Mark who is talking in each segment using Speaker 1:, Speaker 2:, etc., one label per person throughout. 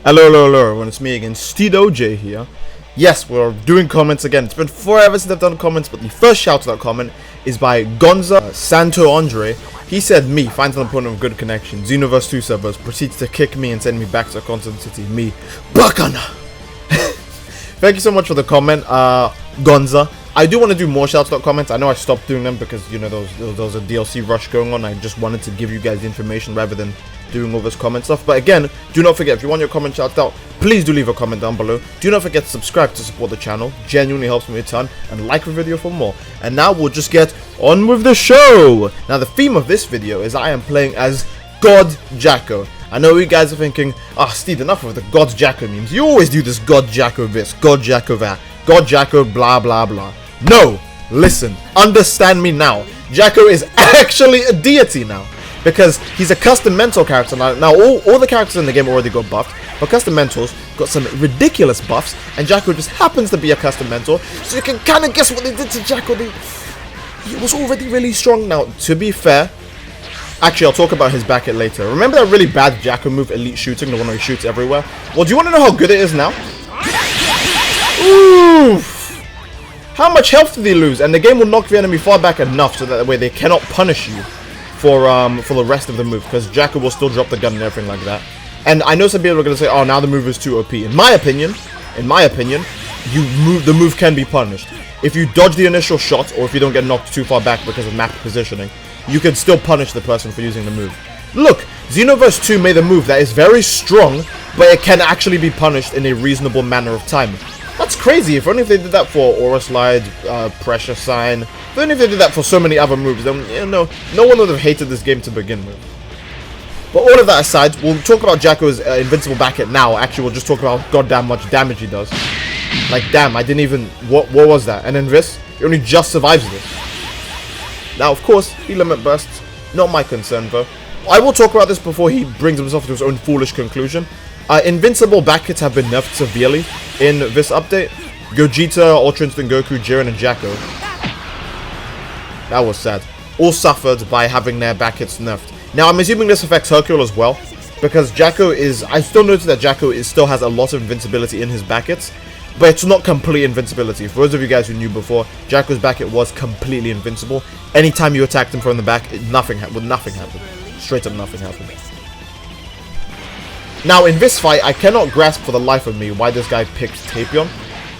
Speaker 1: Hello everyone, it's me again, Steedoj here. Yes, we're doing comments again. It's been forever since I've done comments, but the first shout-out comment is by Gonza Santo Andre. He said, me, finds an opponent with good connection, Xenoverse 2 servers, proceeds to kick me and send me back to Content City, me, Bacana. Thank you so much for the comment, Gonza. I do want to do more shout-out comments. I know I stopped doing them because, you know, there was a DLC rush going on. I just wanted to give you guys the information rather than doing all this comment stuff. But again, do not forget, if you want your comment shouted out, please do leave a comment down below. Do not forget to subscribe to support the channel. Genuinely helps me a ton. And like the video for more. And now we'll just get on with the show. Now the theme of this video is I am playing as God Jaco. I know you guys are thinking, Steve, enough of the God Jaco memes. You always do this God Jaco this, God Jaco that, God Jaco blah blah blah. No, listen, understand me now. Jaco is actually a deity now. Because he's a custom mentor character now. Now all the characters in the game already got buffed, but custom mentors got some ridiculous buffs, and Jaco just happens to be a custom mentor. So you can kind of guess what they did to Jaco. He was already really strong. Now, to be fair, actually I'll talk about his back end later. Remember that really bad Jaco move, Elite Shooting, the one where he shoots everywhere? Well, do you want to know how good it is now? Oof! How much health did he lose? And the game will knock the enemy far back enough so that way they cannot punish you for the rest of the move, because Jaco will still drop the gun and everything like that. And I know some people are going to say, oh, now the move is too OP. In my opinion, the move can be punished. If you dodge the initial shot, or if you don't get knocked too far back because of map positioning, you can still punish the person for using the move. Look, Xenoverse 2 made a move that is very strong, but it can actually be punished in a reasonable manner of time. That's crazy. If only if they did that for Aura Slide, Pressure Sign, if only if they did that for so many other moves, then, you know, no one would have hated this game to begin with. But all of that aside, we'll talk about Jaco's invincible back hit now. Actually, we'll just talk about goddamn much damage he does. Like, damn, I didn't even... What was that? And then this, he only just survives this. Now, of course, he limit bursts. Not my concern, though. I will talk about this before he brings himself to his own foolish conclusion. Invincible back hits have been nerfed severely in this update. Gogeta, Ultra Instinct Goku, Jiren, and Jaco. That was sad. All suffered by having their back hits nerfed. Now, I'm assuming this affects Hercule as well, because Jaco is... I still notice that Jaco still has a lot of invincibility in his back hits, but it's not complete invincibility. For those of you guys who knew before, Jaco's back hit was completely invincible. Anytime you attacked him from the back, nothing happened. Straight up nothing happened. Now, in this fight, I cannot grasp for the life of me why this guy picked Tapion.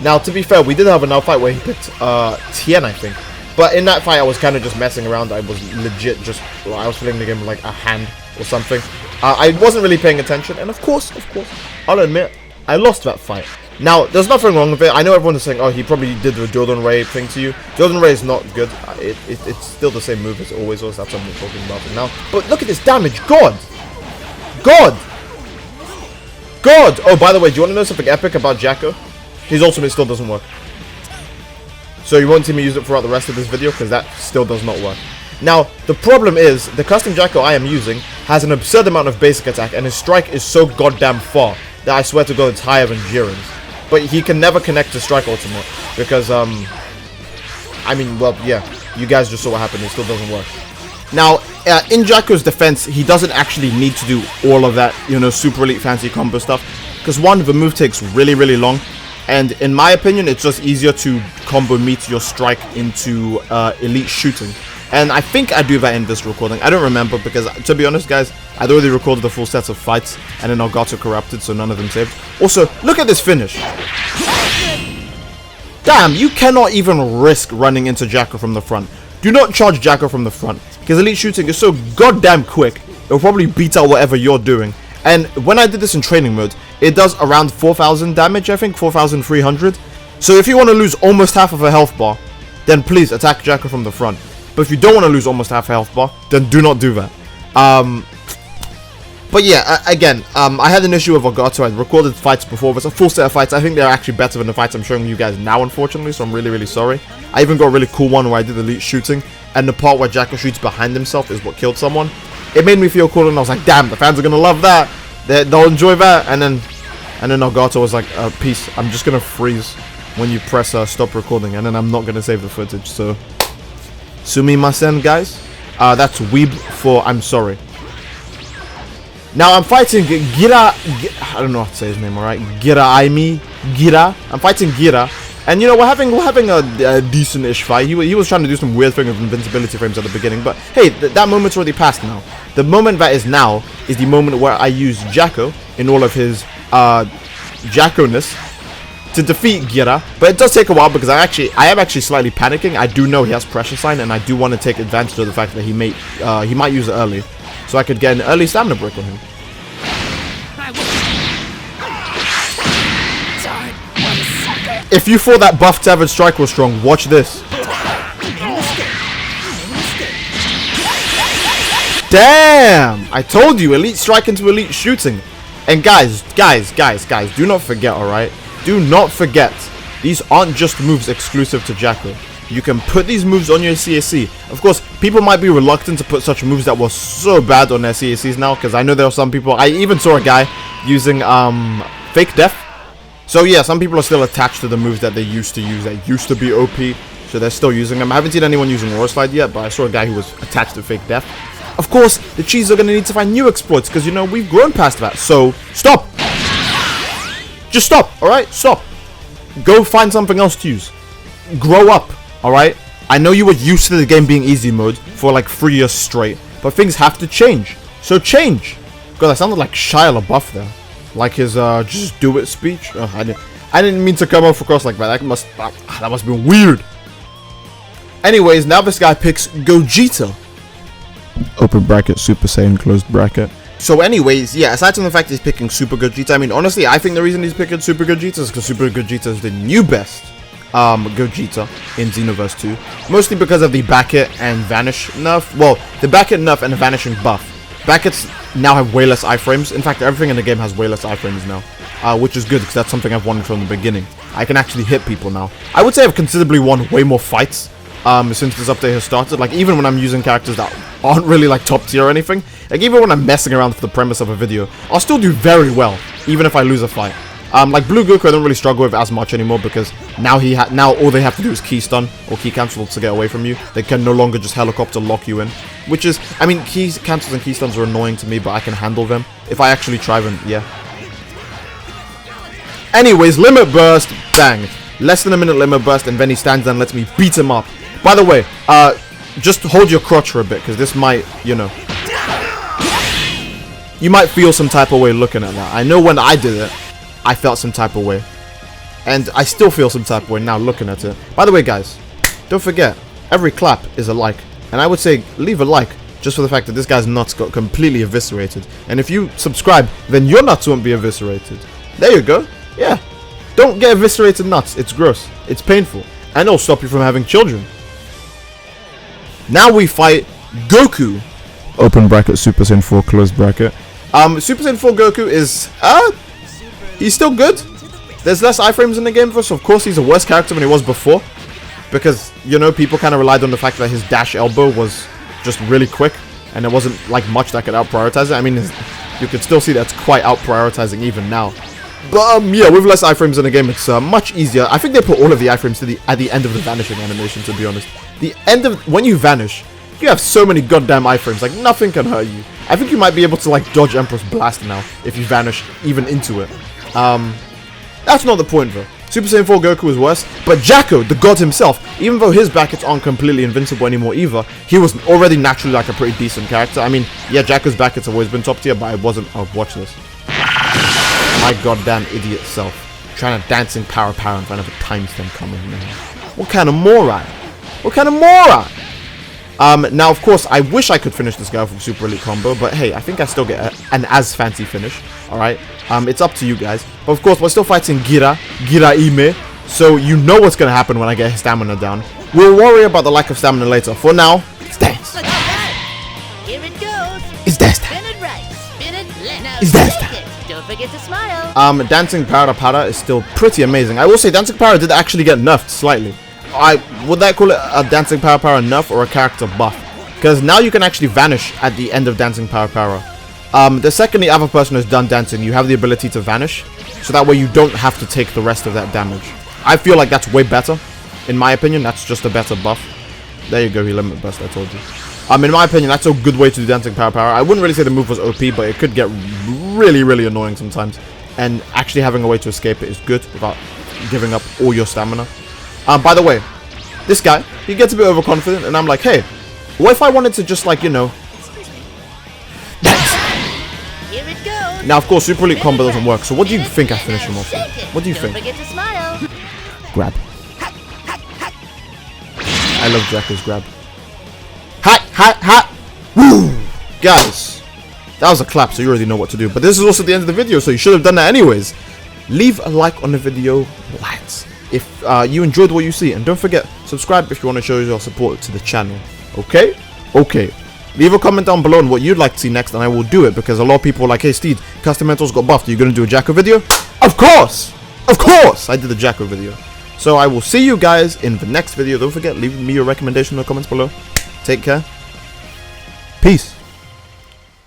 Speaker 1: Now, to be fair, we did have another fight where he picked Tien, I think. But in that fight, I was kind of just messing around. I was legit just... Well, I was feeling the game like a hand or something. I wasn't really paying attention. And of course, I'll admit, I lost that fight. Now, there's nothing wrong with it. I know everyone is saying, oh, he probably did the Jordan Ray thing to you. Jordan Ray is not good. It's still the same move as it always was. That's what I'm talking about it now. But look at this damage. God! Oh, by the way, do you want to know something epic about Jaco? His ultimate still doesn't work. So you won't see me use it throughout the rest of this video, because that still does not work. Now, the problem is, the custom Jaco I am using has an absurd amount of basic attack, and his strike is so goddamn far that I swear to God it's higher than Jiren's. But he can never connect to strike ultimate, because, I mean, well, yeah, you guys just saw what happened, it still doesn't work. Now, in Jaco's defense, he doesn't actually need to do all of that, you know, super elite fancy combo stuff. Because one, the move takes really, really long. And in my opinion, it's just easier to combo meet your strike into elite shooting. And I think I do that in this recording. I don't remember because, to be honest, guys, I'd already recorded the full sets of fights. And then Elgato corrupted, so none of them saved. Also, look at this finish. Damn, you cannot even risk running into Jaco from the front. Do not charge Jaco from the front, because elite shooting is so goddamn quick, it'll probably beat out whatever you're doing. And when I did this in training mode, it does around 4,000 damage, I think, 4,300. So if you want to lose almost half of a health bar, then please attack Jaco from the front. But if you don't want to lose almost half a health bar, then do not do that. But yeah, again, I had an issue with Elgato. I recorded fights before. There's a full set of fights. I think they're actually better than the fights I'm showing you guys now, unfortunately. So I'm really, really sorry. I even got a really cool one where I did elite shooting. And the part where Jaco shoots behind himself is what killed someone. It made me feel cool. And I was like, damn, the fans are going to love that. They'll enjoy that. And then Elgato was like, peace. I'm just going to freeze when you press stop recording. And then I'm not going to save the footage. So, sumimasen, guys. That's weeb for I'm sorry. Now I'm fighting Gira. I don't know how to say his name. All right, Gira. I'm fighting Gira, and you know we're having a decent-ish fight. He was trying to do some weird thing with invincibility frames at the beginning, but hey, that moment's already passed now. The moment that is now is the moment where I use Jaco in all of his Jaco-ness to defeat Gira, but it does take a while because I am actually slightly panicking. I do know he has pressure sign, and I do want to take advantage of the fact that he might use it early, so I could get an early stamina break on him. If you thought that buff Tethered Strike was strong, watch this. Damn! I told you, elite strike into elite shooting. And guys, do not forget, alright? Do not forget, these aren't just moves exclusive to Jaco. You can put these moves on your CAC. Of course, people might be reluctant to put such moves that were so bad on their CACs now, because I know there are some people, I even saw a guy using Fake Death. So yeah, some people are still attached to the moves that they used to use, that used to be OP, so they're still using them. I haven't seen anyone using Roar Slide yet, but I saw a guy who was attached to Fake Death. Of course, the cheese are going to need to find new exploits, because, you know, we've grown past that. So, stop! Just stop, alright? Stop. Go find something else to use. Grow up, alright? I know you were used to the game being easy mode for like 3 years straight, but things have to change. So change! God, that sounded like Shia LaBeouf there. Like his, just do it speech. Oh, I didn't mean to come off across like that. That must have been weird. Anyways, now this guy picks Gogeta. Open bracket, Super Saiyan, closed bracket. So anyways, yeah, aside from the fact he's picking Super Gogeta, I mean, honestly, I think the reason he's picking Super Gogeta is because Super Gogeta is the new best Gogeta in Xenoverse 2. Mostly because of the back hit and vanish nerf. Well, the back hit nerf and the vanishing buff. Back hits now have way less iframes. In fact, everything in the game has way less iframes now. Which is good, because that's something I've wanted from the beginning. I can actually hit people now. I would say I've considerably won way more fights since this update has started. Like, even when I'm using characters that aren't really like top tier or anything, like even when I'm messing around for the premise of a video, I'll still do very well, even if I lose a fight. Like Blue Goku I don't really struggle with as much anymore, because now now all they have to do is key stun or key cancel to get away from you. They can no longer just helicopter lock you in, which is, I mean, key cancels and key stuns are annoying to me, but I can handle them if I actually try them. Yeah. Anyways, limit burst, bang. Less than a minute limit burst, and then he stands there and lets me beat him up. By the way, just hold your crotch for a bit, because this might, you know, you might feel some type of way looking at that. I know when I did it, I felt some type of way, and I still feel some type of way now looking at it. By the way, guys, don't forget, every clap is a like, and I would say leave a like just for the fact that this guy's nuts got completely eviscerated, and if you subscribe, then your nuts won't be eviscerated. There you go. Yeah, don't get eviscerated nuts. It's gross, it's painful, and it'll stop you from having children. Now we fight Goku. Open bracket, Super Saiyan 4, closed bracket. Super Saiyan 4 Goku is, he's still good. There's less iframes in the game for us, so of course he's a worse character than he was before. Because, you know, people kind of relied on the fact that his dash elbow was just really quick, and there wasn't, like, much that could out-prioritize it. I mean, you could still see that's quite out-prioritizing even now. But, yeah, with less iframes in the game, it's much easier. I think they put all of the iframes at the end of the vanishing animation, to be honest. The end of, when you vanish, you have so many goddamn iframes, like, nothing can hurt you. I think you might be able to, like, dodge Emperor's Blast now, if you vanish even into it. That's not the point, though. Super Saiyan 4 Goku is worse, but Jaco, the god himself, even though his back hits aren't completely invincible anymore either, he was already naturally, like, a pretty decent character. I mean, yeah, Jaco's back hits have always been top tier, but I wasn't. Oh, watch this. My goddamn idiot self. Trying to dancing power in front of a timestamp coming in. What kind of moron? What kind of moron? Now, of course, I wish I could finish this guy with Super Elite Combo, but hey, I think I still get an as fancy finish, alright? It's up to you guys. But of course, we're still fighting Gira Ime, so you know what's going to happen when I get his stamina down. We'll worry about the lack of stamina later. For now, it's dance.
Speaker 2: Here it goes.
Speaker 1: It's dance time.
Speaker 2: Spin it right, spin it left.
Speaker 1: It's dance time.
Speaker 2: Don't forget to smile.
Speaker 1: Dancing Para is still pretty amazing. I will say Dancing Para did actually get nerfed slightly. Would I call it a Dancing Para nerf or a character buff? Because now you can actually vanish at the end of Dancing Para. The second the other person has done dancing, you have the ability to vanish, so that way you don't have to take the rest of that damage. I feel like that's way better. In my opinion, that's just a better buff. There you go, he limit burst, I told you. In my opinion, that's a good way to do dancing power. I wouldn't really say the move was OP, but it could get really annoying sometimes. And actually having a way to escape it is good without giving up all your stamina. By the way, this guy, he gets a bit overconfident, and I'm like, hey, what if I wanted to just like, you know...
Speaker 2: Here it goes.
Speaker 1: Now, of course, Super Elite combo doesn't work, so what do you think I finish him off with? What do you
Speaker 2: Don't
Speaker 1: think?
Speaker 2: forget to smile.
Speaker 1: Grab. I love Jaco's grab. Ha! Woo! Guys, that was a clap, so you already know what to do. But this is also the end of the video, so you should have done that anyways. Leave a like on the video, lads, if you enjoyed what you see. And don't forget, subscribe if you want to show your support to the channel. Okay? Okay. Leave a comment down below on what you'd like to see next, and I will do it, because a lot of people are like, hey, Steed, custom mentors got buffed. Are you going to do a Jaco video? Of course! Of course! I did the Jaco video. So I will see you guys in the next video. Don't forget, leave me your recommendation in the comments below. Take care. Peace.